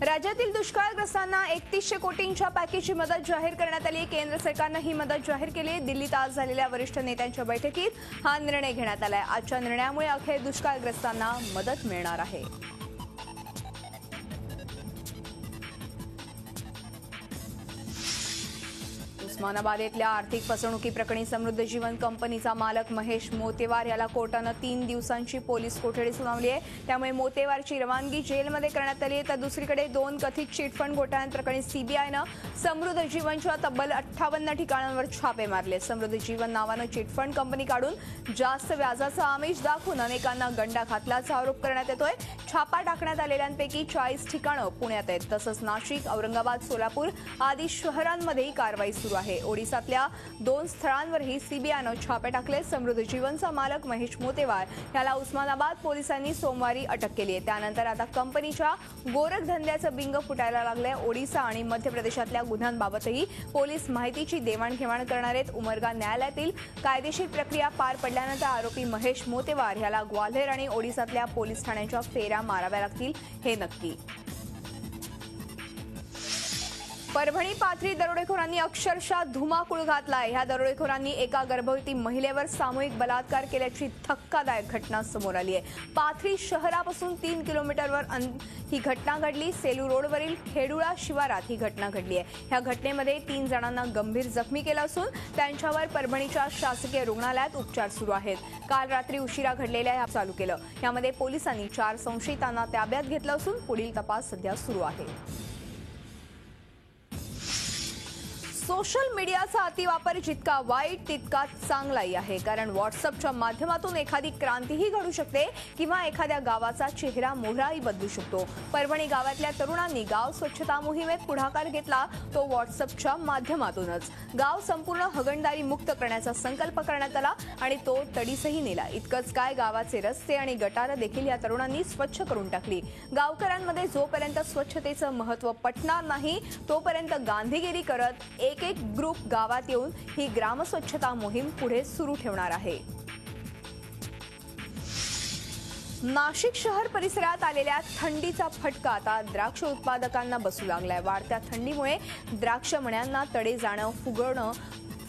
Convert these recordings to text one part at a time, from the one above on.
राज्यातील दुष्काळग्रस्तांना 3100 कोटींच्या पॅकेजची मदत जाहीर करण्यात आली। केंद्र सरकारने ही मदत जाहीर केली। दिल्लीत आज झालेल्या वरिष्ठ नेत्यांच्या बैठकीत हा निर्णय घेण्यात आलाय। आजच्या निर्णयामुळे अखेर दुष्काळग्रस्तांना मदत मिळणार आहे। उस्मानाबाद येथील आर्थिक फसवणुकीप्रकरणी समृद्ध जीवन कंपनीचा मालक महेश मोतेवार याला कोर्टाने 3 दिवसांची पोलीस कोठडी सुनावली आहे। त्यामुळे मोतेवारची रवानगी जेलमध्ये करण्यात आली आहे। तर दुसरीकडे 2 कथित चिटफंड घोटाळ्यांप्रकरणी सीबीआयने समृद्ध जीवनच्या तब्बल 58 ठिकाणांवर छापे मारले। समृद्ध जीवन नावाने चिटफंड कंपनी काढून जास्त व्याजाचा आमिष दाखवून अनेकांना गंडा घातल्याचा आरोप करण्यात येतोय। छापा टाकण्यात आलेल्यांपैकी 40 ठिकाणं पुण्यात आहेत। तसंच नाशिक, औरंगाबाद, सोलापूर आदी शहरांमध्येही कारवाई सुरू आहे। ओडिसातल्या 2 स्थळांवरही सीबीआयने छापे टाकले। समृद्ध जीवनचा मालक महेश मोतेवार याला उस्मानाबाद पोलिसांनी सोमवारी अटक केली आहे। त्यानंतर आता कंपनीच्या गोरखधंद्याचं बिंग फुटायला लागलंय। ओडिसा आणि मध्य प्रदेशातल्या गुन्ह्यांबाबतही पोलीस माहितीची देवाणघेवाण करणार आहेत। उमरगा न्यायालयातील कायदेशीर प्रक्रिया पार पडल्यानंतर आरोपी महेश मोतेवार याला ग्वाल्हेर आणि ओडिसातल्या पोलीस ठाण्यांच्या फेऱ्या माराव्या लागतील हे नक्की। परभणी पाथरी दरोडेखोरांनी अक्षरशः धुमाकूळ घातलाय। ह्या दरोडेखोरांनी एका गर्भवती महिलेवर सामूहिक बलात्कार केल्याची धक्कादायक घटना समोर आली आहे। पाथरी शहरापासून 3 किलोमीटरवर ही घटना घडली। सेलू रोडवरील खेडुळा शिवारात ही घटना घडली आहे। ह्या घटनेमध्ये 3 जणांना गंभीर जखमी केलं असून त्यांच्यावर परभणीच्या शासकीय रुग्णालयात उपचार सुरू आहेत। काल रात्री उशिरा घडलेल्या ह्या चालू केलं। यामध्ये पोलिसांनी 4 संशयितांना ताब्यात घेतलं असून पुढील तपास सध्या सुरू आहे। सोशल मीडियाचा अतिवापर जितका वाईट तितका चांगलाही आहे। कारण व्हॉट्सअपच्या माध्यमातून एखादी क्रांतीही घडू शकते किंवा एखाद्या गावाचा चेहरा मोहराही बदलू शकतो। परभणी गावातल्या तरुणांनी गाव स्वच्छता मोहिमेत पुढाकार घेतला, तो व्हॉट्सअपच्या माध्यमातूनच। गाव संपूर्ण हगणदारी मुक्त करण्याचा संकल्प करण्यात आला आणि तो तडीसही नेला। इतकंच काय, गावाचे रस्ते आणि गटारं देखील या तरुणांनी स्वच्छ करून टाकली। गावकऱ्यांमध्ये जोपर्यंत स्वच्छतेचं महत्त्व पटणार नाही तोपर्यंत गांधीगिरी करत एक ग्रुप गावात येऊन ही ग्रामस्वच्छता मोहीम पुढे सुरू ठेवणार आहे। नाशिक शहर परिसरात आलेल्या थंडीचा फटका आता द्राक्ष उत्पादकांना बसू लागलाय। वाढत्या थंडीमुळे द्राक्ष मण्यांना तडे जाणं,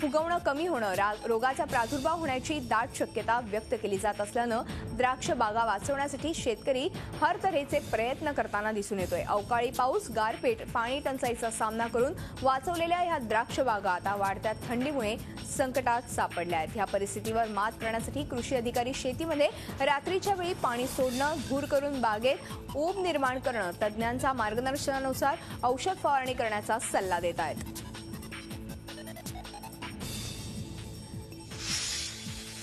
फुगवणं कमी होणं, रोगाचा प्रादुर्भाव होण्याची दाट शक्यता व्यक्त केली जात असल्यानं द्राक्ष बागा वाचवण्यासाठी शेतकरी हर तऱ्हेचे प्रयत्न करताना दिसून येतोय। अवकाळी पाऊस, गारपीट, पाणी टंचाईचा सामना करून वाचवलेल्या ह्या द्राक्ष बागा आता वाढत्या थंडीमुळे संकटात सापडल्या आहेत। ह्या परिस्थितीवर मात करण्यासाठी कृषी अधिकारी शेतीमध्ये रात्रीच्या वेळी पाणी सोडणं, धूर करून बागेत ऊब निर्माण करणं, तज्ज्ञांच्या मार्गदर्शनानुसार औषध फवारणी करण्याचा सल्ला देत आहेत।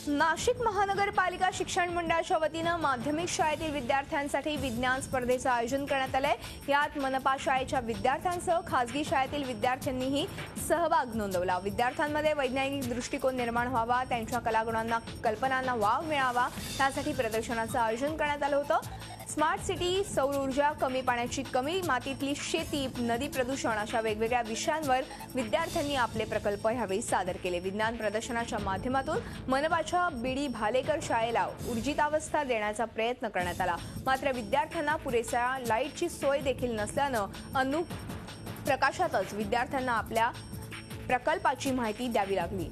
नाशिक महानगरपालिका शिक्षण मंडळाच्या वतीनं माध्यमिक शाळेतील विद्यार्थ्यांसाठी विज्ञान स्पर्धेचं आयोजन करण्यात आलंय। यात मनपा शाळेच्या विद्यार्थ्यांसह खासगी शाळेतील विद्यार्थ्यांनीही सहभाग नोंदवला। विद्यार्थ्यांमध्ये वैज्ञानिक दृष्टिकोन निर्माण व्हावा, त्यांच्या कलागुणांना, कल्पनांना वाव मिळावा, यासाठी प्रदर्शनाचं आयोजन करण्यात आलं होतं। स्मार्ट सिटी, सौर ऊर्जा, कमी पाण्याची कमी, मातीतली शेती, नदी प्रदूषण अशा वेगवेगळ्या विषयांवर विद्यार्थ्यांनी आपले प्रकल्प यावेळी सादर केले। विज्ञान प्रदर्शनाच्या माध्यमातून मनपाच्या बीडी भालेकर शाळेला ऊर्जितावस्था देण्याचा प्रयत्न करण्यात आला। मात्र विद्यार्थ्यांना पुरेशा लाईटची सोय देखील नसल्यानं अनुप्रकाशातच विद्यार्थ्यांना आपल्या प्रकल्पाची माहिती द्यावी लागली।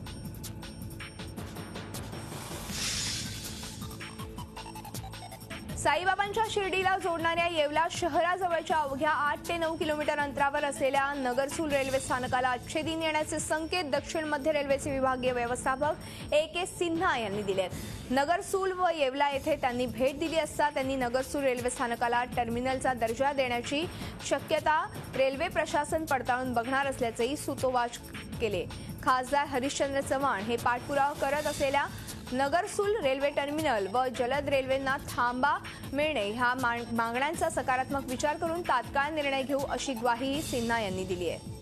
साईबाबांच्या शिर्डीला जोडणाऱ्या येवला शहराजवळच्या अवघ्या 8 ते 9 किलोमीटर अंतरावर असलेल्या नगरसूल रेल्वे स्थानकाला अच्छे दिन येण्याचे संकेत दक्षिण मध्य रेल्वेचे विभागीय व्यवस्थापक ए.के. सिन्हा यांनी दिले आहेत। नगरसूल व येवला येथे त्यांनी भेट दिली असता त्यांनी नगरसूल रेल्वे स्थानकाला टर्मिनलचा दर्जा देण्याची शक्यता रेल्वे प्रशासन पडताळून बघणार असल्याचेही सूतोवाच केले। खासदार हरिश्चंद्र चव्हाण हे पाठपुरावा करत असलेल्या नगरसूल रेल्वे टर्मिनल व जलद रेल्वेंना थांबा मिळणे ह्या मागण्यांचा सकारात्मक विचार करून तात्काळ निर्णय घेऊ अशी ग्वाही सिन्हा यांनी दिली आहे।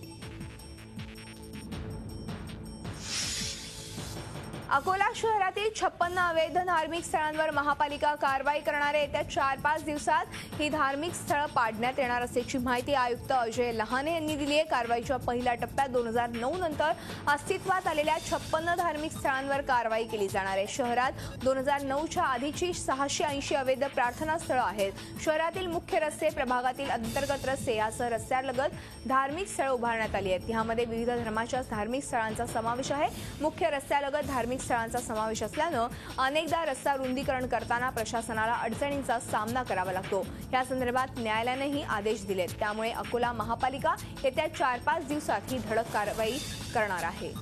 अकोला शहरातील 56 अवैध धार्मिक स्थळांवर महापालिका कारवाई करणार आहे। येत्या 4-5 दिवसात ही धार्मिक स्थळं पाडण्यात येणार असल्याची माहिती आयुक्त अजय लहाने यांनी दिली आहे। कारवाईच्या पहिल्या टप्प्यात 2009 नंतर अस्तित्वात आलेल्या 56 धार्मिक स्थळांवर कारवाई केली जाणार आहे। शहरात 2009च्या आधीची 680 अवैध प्रार्थना स्थळं आहेत। शहरातील मुख्य रस्ते, प्रभागातील अंतर्गत रस्ते यासह रस्त्यालगत धार्मिक स्थळं उभारण्यात आली आहेत। यामध्ये विविध धर्माच्या धार्मिक स्थळांचा समावेश आहे। मुख्य रस्त्यालगत धार्मिक स्थळांचा समावेश असल्यानं अनेकदा रस्ता रुंदीकरण करताना प्रशासनाला अडचणींचा सामना करावा लागतो। या संदर्भात न्यायालयानेही आदेश दिलेत। त्यामुळे अकोला महापालिका येत्या 4-5 दिवसात ही धडक कारवाई करणार आहे।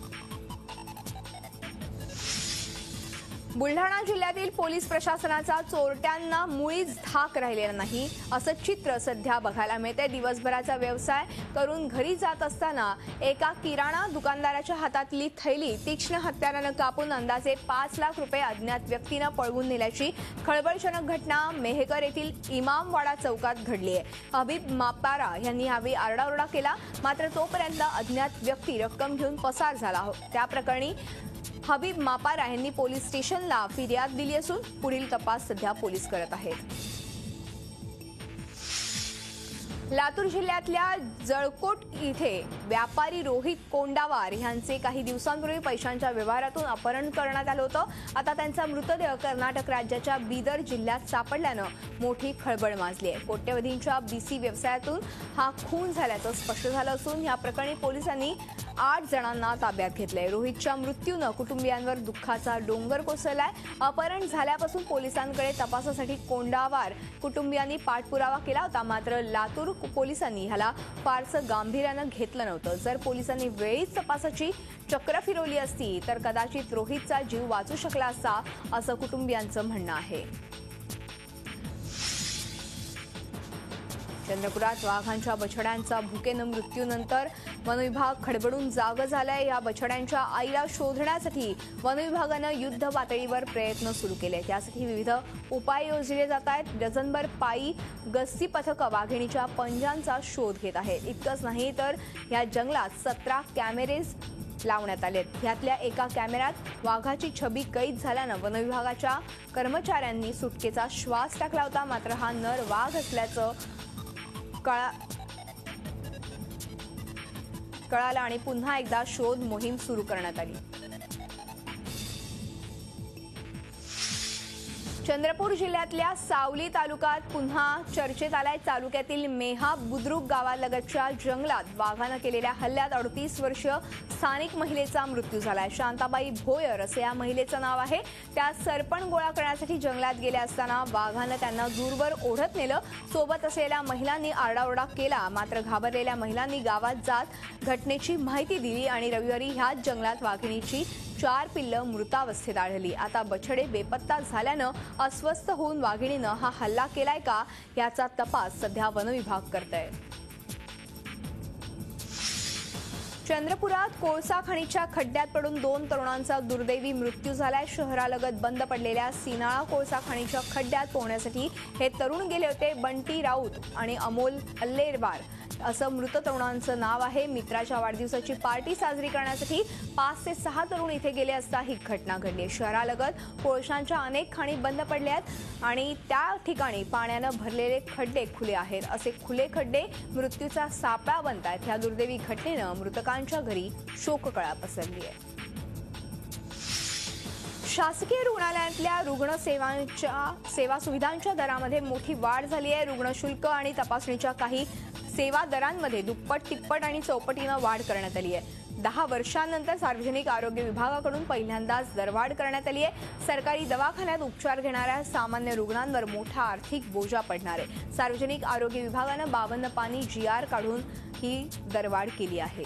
बुलढाणा जिल्ह्यातील पोलीस प्रशासनाचा चोरट्यांना मुळीच धाक राहिलेला नाही असं चित्र सध्या बघायला मिळते। दिवसभराचा व्यवसाय करून घरी जात असताना एका किराणा दुकानदाराच्या हातातली थैली तीक्ष्ण हत्यारानं कापून अंदाजे 5 लाख रुपये अज्ञात व्यक्तीनं पळवून नेल्याची खळबळजनक घटना मेहकर येथील इमामवाडा चौकात घडली आहे। हबीब मापारा यांनी यावेळी आरडाओरडा केला, मात्र तोपर्यंत अज्ञात व्यक्ती रक्कम घेऊन पसार झाला। त्या प्रकरणी हबीब मापारा यांनी पोलीस स्टेशनला फिर्याद दिली असून पुढील तपास सध्या पोलीस करत आहेत। लातूर जिल्ह्यातल्या जळकोट इथे व्यापारी रोहित कोंडावार यांचे काही दिवसांपूर्वी पैशांच्या व्यवहारातून अपहरण करण्यात आलं होतं। आता त्यांचा मृतदेह कर्नाटक राज्याच्या बीदर जिल्ह्यात सापडल्यानं मोठी खळबळ माजली आहे। कोट्यवधींच्या बीसी व्यवसायातून हा खून झाल्याचं स्पष्ट झालं असून या प्रकरणी पोलिसांनी 8 जणांना ताब्यात घेतलंय। रोहितच्या मृत्यूनं कुटुंबियांवर दुःखाचा डोंगर कोसळलाय। अपहरण झाल्यापासून पोलिसांकडे तपासासाठी कोंडावार कुटुंबियांनी पाठपुरावा केला होता, मात्र लातूर पोलिसांनी ह्याला फारसं गांभीर्यानं घेतलं नव्हतं। जर पोलिसांनी वेळीच तपासाची चक्र फिरवली असती तर कदाचित रोहितचा जीव वाचू शकला असता असं कुटुंबियांचं म्हणणं आहे। चंद्रपुरात वाघांच्या बछड्यांचा भुकेनं मृत्यूनंतर वनविभाग खडबडून जागं झालाय। या बछड्यांच्या आईला शोधण्यासाठी वनविभागानं युद्ध पातळीवर प्रयत्न सुरू केले। त्यासाठी विविध उपाय योजले जात आहेत। डझनभर पायी गस्ती पथकं वाघिणीच्या पंजांचा शोध घेत आहेत। इतकंच नाही तर या जंगलात 17 कॅमेरेज लावण्यात आलेत। यातल्या एका कॅमेऱ्यात वाघाची छबी कैद झाल्यानं वनविभागाच्या कर्मचाऱ्यांनी सुटकेचा श्वास टाकला होता, मात्र हा नर वाघ असल्याचं कळालं आणि पुन्हा एकदा शोध मोहीम सुरू करण्यात आली। चंद्रपूर जिल्ह्यातल्या सावली तालुक्यात पुन्हा चर्चेत आलाय। तालुक्यातील मेहा बुद्रुक गावालगतच्या जंगलात वाघानं केलेल्या हल्ल्यात 38 वर्षीय स्थानिक महिलेचा मृत्यू झालाय। शांताबाई भोयर असं या महिलेचं नाव आहे। त्या सरपण गोळा करण्यासाठी जंगलात गेल्या असताना वाघानं त्यांना दूरवर ओढत नेलं। सोबत असलेल्या महिलांनी आरडाओरडा केला, मात्र घाबरलेल्या महिलांनी गावात जात घटनेची माहिती दिली आणि रविवारी ह्याच जंगलात वाघिणीची 4 पिल्लं मृतावस्थेत आढळली। आता बछडे बेपत्ता झाल्यानं अस्वस्थ होऊन वाघिणीनं हा हल्ला केलाय का याचा तपास सध्या वनविभाग करतोय। चंद्रपुरात कोळसा खाणीच्या खड्ड्यात पडून 2 तरुणांचा दुर्दैवी मृत्यू झालाय। शहरालगत बंद पडलेल्या सीनाळा कोळसा खाणीच्या खड्ड्यात पोहण्यासाठी हे तरुण गेले होते। बंटी राऊत आणि अमोल अल्लेरवार असं मृत तरुणांचं नाव आहे। मित्राच्या वाढदिवसाची पार्टी साजरी करण्यासाठी 5 ते 6 तरुण इथे गेले असता ही घटना घडली। शहरालगत कोळशांच्या अनेक खाणी बंद पडल्या आहेत आणि त्या ठिकाणी पाण्यानं भरलेले खड्डे खुले आहेत। असे खुले खड्डे मृत्यूचा सापळा बनतायत। या दुर्दैवी घटनेनं मृतकांच्या घरी शोककळा पसरली आहे। शासकीय रुग्णालयातल्या रुग्णसेवांच्या सेवा सुविधांच्या दरामध्ये मोठी वाढ झाली आहे। रुग्णशुल्क आणि तपासणीच्या काही सेवा दरांमध्ये दुप्पट, तिप्पट आणि चौपटीनं वाढ करण्यात आली आहे। 10 वर्षांनंतर सार्वजनिक आरोग्य विभागाकडून पहिल्यांदाच दरवाढ करण्यात आली आहे। सरकारी दवाखान्यात उपचार घेणाऱ्या सामान्य रुग्णांवर मोठा आर्थिक बोजा पडणार आहे। सार्वजनिक आरोग्य विभागानं 52 पानी GR काढून ही दरवाढ केली आहे।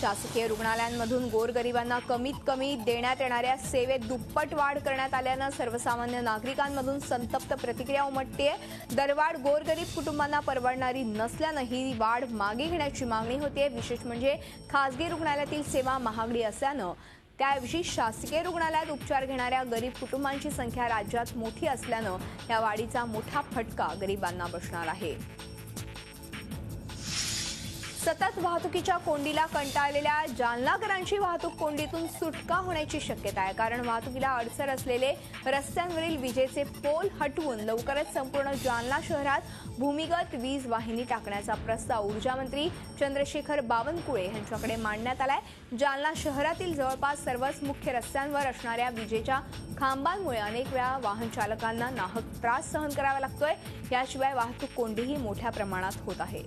शासकीय रुग्णालयांमधून गोरगरिबांना कमीत कमी देण्यात येणाऱ्या सेवेत दुप्पट वाढ करण्यात आल्यानं सर्वसामान्य नागरिकांमधून संतप्त प्रतिक्रिया उमटतेय। दरवाढ गोरगरीब कुटुंबांना परवडणारी नसल्यानं ही वाढ मागे घेण्याची मागणी होते। विशेष म्हणजे खासगी रुग्णालयातील सेवा महागडी असल्यानं त्याऐवजी शासकीय रुग्णालयात उपचार घेणाऱ्या गरीब कुटुंबांची संख्या राज्यात मोठी असल्यानं या वाढीचा मोठा फटका गरिबांना बसणार आहे। सतत वाहतुकीच्या कोंडीला कंटाळलेल्या जालनाकरांची वाहतूक कोंडीतून सुटका होण्याची शक्यता आहे, कारण वाहतुकीला अडचण असलेले रस्त्यांवरील विजेचे पोल हटवून लवकरच संपूर्ण जालना शहरात भूमिगत वीज वाहिनी टाकण्याचा प्रस्ताव ऊर्जा मंत्री चंद्रशेखर बावनकुळे यांच्याकडे मांडण्यात आलाय। जालना शहरातील जवळपास सर्वच मुख्य रस्त्यांवर असणाऱ्या विजेच्या खांबांमुळे अनेक वेळा वाहन चालकांना नाहक त्रास सहन करावा लागतोय। याशिवाय वाहतूक कोंडीही मोठ्या प्रमाणात होत आहे।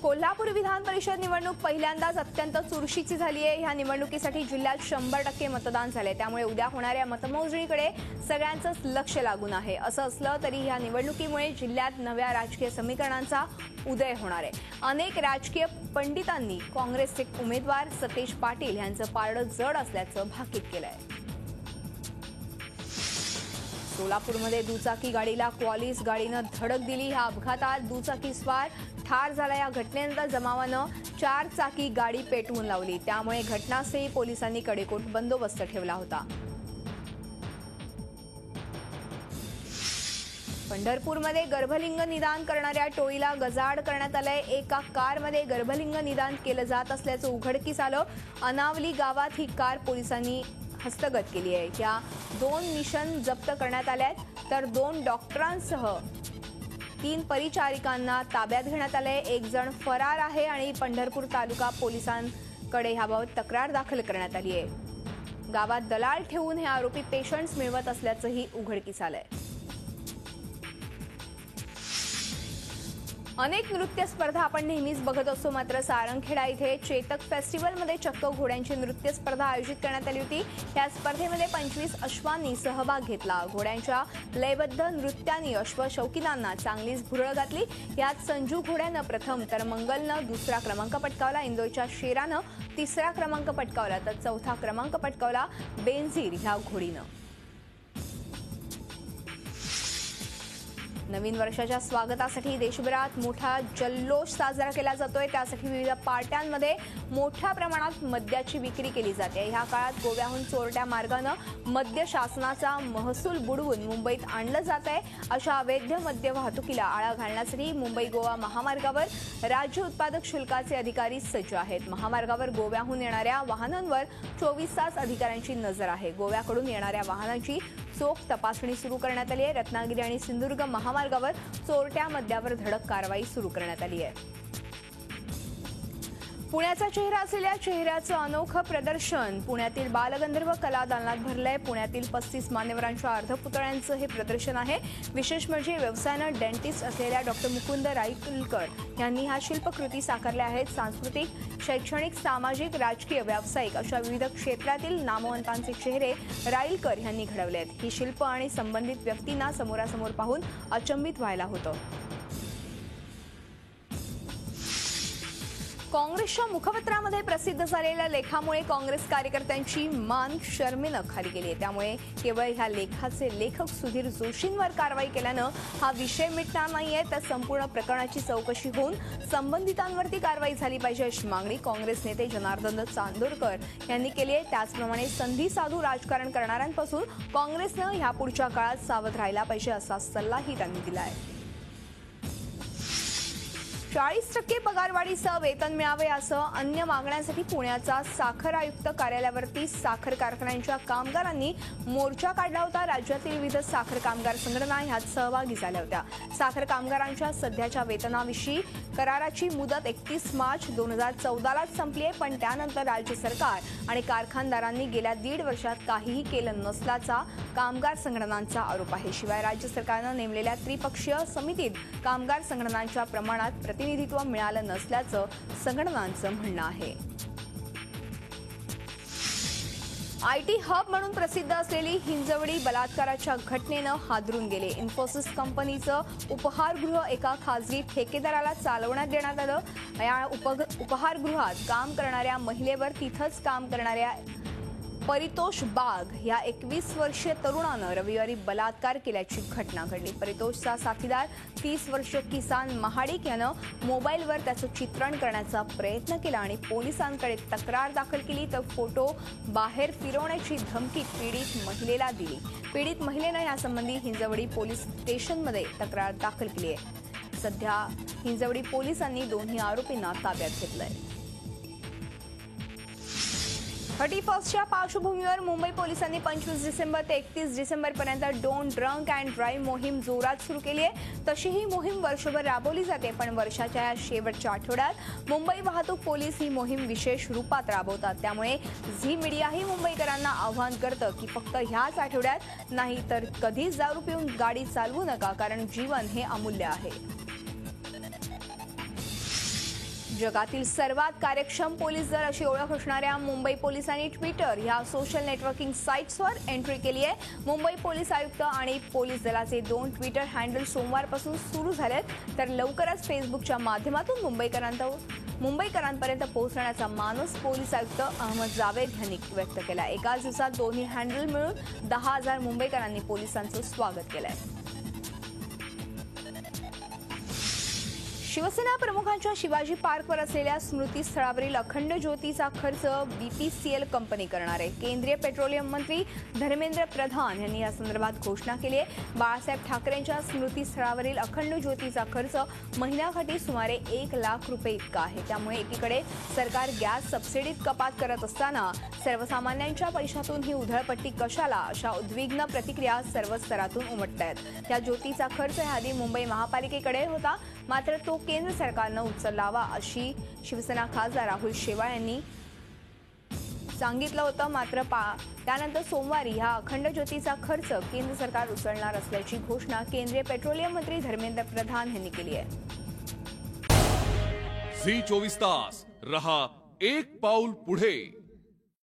कोल्हापूर विधान परिषद निवडणूक पहिल्यांदाच अत्यंत चुरशीची झाली आहे। ह्या निवडणुकीसाठी जिल्ह्यात 100% मतदान झाले, त्यामुळे उद्या होणाऱ्या मतमोजणीकडे सगळ्यांचंच लक्ष लागून आहे। असं असलं तरी ह्या निवडणुकीमुळे जिल्ह्यात नव्या राजकीय समीकरणांचा उदय होणार आहे। अनेक राजकीय पंडितांनी काँग्रेसचे उमेदवार सतेज पाटील यांचं पारडं जड असल्याचं भाकीत केलंय। सोलापूरमध्ये दुचाकी गाडीला क्वालिस गाडीनं धडक दिली। ह्या अपघातात दुचाकीस्वार ठार झाला। या घटनेनंतर जमावानं 4 चाकी गाडी पेटवून लावली, त्यामुळे घटनास्थळी पोलिसांनी कडेकोट बंदोबस्त ठेवला होता। पंढरपूरमध्ये गर्भलिंग निदान करणाऱ्या टोळीला गजाआड करण्यात आलंय। एका कारमध्ये गर्भलिंग निदान केलं जात असल्याचं उघडकीस आलं। अनावली गावात ही कार पोलिसांनी हस्तगत केली आहे। या 2 मिशन जप्त करण्यात आल्यात, तर 2 डॉक्टरांसह 3 परिचारिकांना ताब्यात घेण्यात आले। एक जण फरार आहे आणि पंढरपूर तालुका पोलिसांकडे याबाबत तक्रार दाखल करण्यात आली आहे। गावात दलाल ठेवून हे आरोपी पेशंट्स मिळवत असल्याचंही उघडकीस आलंय। अनेक नृत्य स्पर्धा आपण नेहमीच बघत असतो, मात्र सारंगखेडा इथे चेतक फेस्टिवलमध्ये चक्क घोड्यांची नृत्य स्पर्धा आयोजित करण्यात आली होती। या स्पर्धेमध्ये 25 अश्वांनी सहभाग घेतला। घोड्यांच्या लयबद्ध नृत्यांनी अश्वशौकीनांना चांगलीच भुरळ घातली। यात संजू घोड्यानं प्रथम तर मंगलनं 2रा क्रमांक पटकावला। इंदोरच्या शेरानं 3रा क्रमांक पटकावला, तर 4था क्रमांक पटकावला बेनझीर ह्या घोडीनं। नवीन वर्षाच्या स्वागतासाठी देशभरात मोठा जल्लोष साजरा केला जातोय। त्यासाठी विविध पार्ट्यांमध्ये मोठ्या प्रमाणात मद्याची विक्री केली जाते। ह्या काळात गोव्याहून चोरट्या मार्गानं मद्य शासनाचा महसूल बुडवून मुंबईत आणलं जात आहे। अशा अवैध मद्य वाहतुकीला आळा घालण्यासाठी मुंबई गोवा महामार्गावर राज्य उत्पादक शुल्काचे अधिकारी सज्ज आहेत। महामार्गावर गोव्याहून येणाऱ्या वाहनांवर 24 तास अधिकाऱ्यांची नजर आहे। गोव्याकडून येणाऱ्या वाहनांची चोख तपासणी सुरू करण्यात आली आहे। रत्नागिरी आणि सिंधुदुर्ग महामार्गावर चोरट्या मद्यावर धडक कारवाई सुरू करण्यात आली आहे। पुण्याचा चेहरा असलेल्या चेहऱ्याचं अनोखं प्रदर्शन पुण्यातील बालगंधर्व कला दालनात भरलंय। पुण्यातील 35 मान्यवरांच्या अर्धपुतळ्यांचं हे प्रदर्शन आहे। विशेष म्हणजे व्यवसायानं डेंटिस्ट असलेल्या डॉक्टर मुकुंद राईकुलकर यांनी ह्या शिल्पकृती साकारल्या आहेत। सांस्कृतिक, शैक्षणिक, सामाजिक, राजकीय, व्यावसायिक अशा विविध क्षेत्रातील नामवंतांचे चेहरे राईलकर यांनी घडवले आहेत। ही शिल्प आणि संबंधित व्यक्तींना समोरासमोर पाहून अचंबित व्हायला होतं। काँग्रेसच्या मुखपत्रामध्ये प्रसिद्ध झालेल्या लेखामुळे काँग्रेस कार्यकर्त्यांची मान शर्मेनं खाली गेली आहे। त्यामुळे केवळ ह्या लेखाचे लेखक सुधीर जोशींवर कारवाई केल्यानं हा विषय मिटणार नाहीये, तर संपूर्ण प्रकरणाची चौकशी होऊन संबंधितांवरती कारवाई झाली पाहिजे अशी मागणी काँग्रेस नेते जनार्दन चांदोरकर यांनी केली आहे। त्याचप्रमाणे संधी साधू राजकारण करणाऱ्यांपासून काँग्रेसनं ह्यापुढच्या काळात सावध राहायला पाहिजे असा सल्लाही त्यांनी दिला आहे। 40% पगारवाढीसह वेतन मिळावे असं अन्य मागण्यांसाठी पुण्याचा साखर आयुक्त कार्यालयावरती साखर कारखान्यांच्या कामगारांनी मोर्चा काढला होता। राज्यातील विविध साखर कामगार संघटना ह्यात सहभागी झाल्या होत्या। साखर कामगारांच्या सध्याच्या वेतनाविषयी कराराची मुदत 31 मार्च 2014लाच संपली आहे, पण त्यानंतर राज्य सरकार आणि कारखानदारांनी गेल्या 1.5 वर्षात काहीही केलं नसल्याचा कामगार संघटनांचा आरोप आहे। शिवाय राज्य सरकारनं नेमलेल्या त्रिपक्षीय समितीत कामगार संघटनांच्या प्रमाणात प्रतिनिधित्व मिळालं नसल्याचं संघटनांचं म्हणणं आहे। आयटी हब म्हणून प्रसिद्ध असलेली हिंजवडी बलात्काराच्या घटनेनं हादरून गेले। इन्फोसिस कंपनीचं उपहारगृह एका खासगी ठेकेदाराला चालवण्यात देण्यात आलं। या उपहारगृहात काम करणाऱ्या महिलेवर तिथंच काम करणाऱ्या परितोष बाग या 21 वर्षीय तरुणानं रविवारी बलात्कार केल्याची घटना घडली। परितोषचा साथीदार 30 वर्षीय किसान महाडिक यानं मोबाईलवर त्याचं चित्रण करण्याचा प्रयत्न केला आणि पोलिसांकडे तक्रार दाखल केली, तर फोटो बाहेर फिरवण्याची धमकी पीडित महिलेला दिली। पीडित महिलेनं यासंबंधी हिंजवडी पोलीस स्टेशनमध्ये तक्रार दाखल केली आहे। सध्या हिंजवडी पोलिसांनी दोन्ही आरोपींना ताब्यात घेतलंय। 31च्या पार्श्वभूमीवर मुंबई पोलिसांनी 25 डिसेंबर ते 31 डिसेंबरपर्यंत डोंट ड्रंक अँड ड्राईव्ह मोहीम जोरात सुरू केली आहे। तशी ही मोहीम वर्षभर राबवली जाते, पण वर्षाच्या या शेवटच्या आठवड्यात मुंबई वाहतूक पोलीस ही मोहीम विशेष रूपात राबवतात। त्यामुळे झी मीडियाही मुंबईकरांना आवाहन करतं की फक्त ह्याच आठवड्यात नाही तर कधीच दारू पिऊन गाडी चालवू नका, कारण जीवन हे अमूल्य आहे। जगातील सर्वात कार्यक्षम पोलीस दल अशी ओळख असणाऱ्या मुंबई पोलिसांनी ट्विटर या सोशल नेटवर्किंग साइट्सवर एंट्री केली आहे। मुंबई पोलीस आयुक्त आणि पोलीस दलाचे 2 ट्विटर हँडल सोमवारपासून सुरू झालेत, तर लवकरच फेसबुकच्या माध्यमातून मुंबईकरांपर्यंत पोहोचण्याचा मानस पोलीस आयुक्त अहमद जावेद यांनी व्यक्त केला। एकाच दिवसात दोन्ही हँडल मिळून 10,000 मुंबईकरांनी पोलिसांचं स्वागत केलंय। शिवसेना प्रमुखांच्या शिवाजी पार्कवर असलेल्या स्मृतीस्थळावरील अखंड ज्योतीचा खर्च बीपीसीएल कंपनी करणार आहे। केंद्रीय पेट्रोलियम मंत्री धर्मेंद्र प्रधान यांनी या संदर्भात घोषणा केली आहे। बाळासाहेब ठाकरेंच्या स्मृतीस्थळावरील अखंड ज्योतीचा खर्च महिन्याकाठी सुमारे 1 लाख रुपये इतका आहे। त्यामुळे एकीकडे सरकार गॅस सबसिडीत कपात करत असताना सर्वसामान्यांच्या पैशातून ही उधळपट्टी कशाला, अशा उद्विग्न प्रतिक्रिया सर्व स्तरातून उमटतायत। त्या ज्योतीचा खर्च याआधी मुंबई महापालिकेकडे होता, मात्र तो केंद्र सरकारनं उचलावा अशी शिवसेना खासदार राहुल शेवाळ यांनी सांगितलं होतं। मात्र त्यानंतर सोमवारी हा अखंड ज्योतीचा खर्च केंद्र सरकार उचलणार असल्याची घोषणा केंद्रीय पेट्रोलियम मंत्री धर्मेंद्र प्रधान यांनी केली आहे। झी 24 तास रहा एक पाऊल पुढे।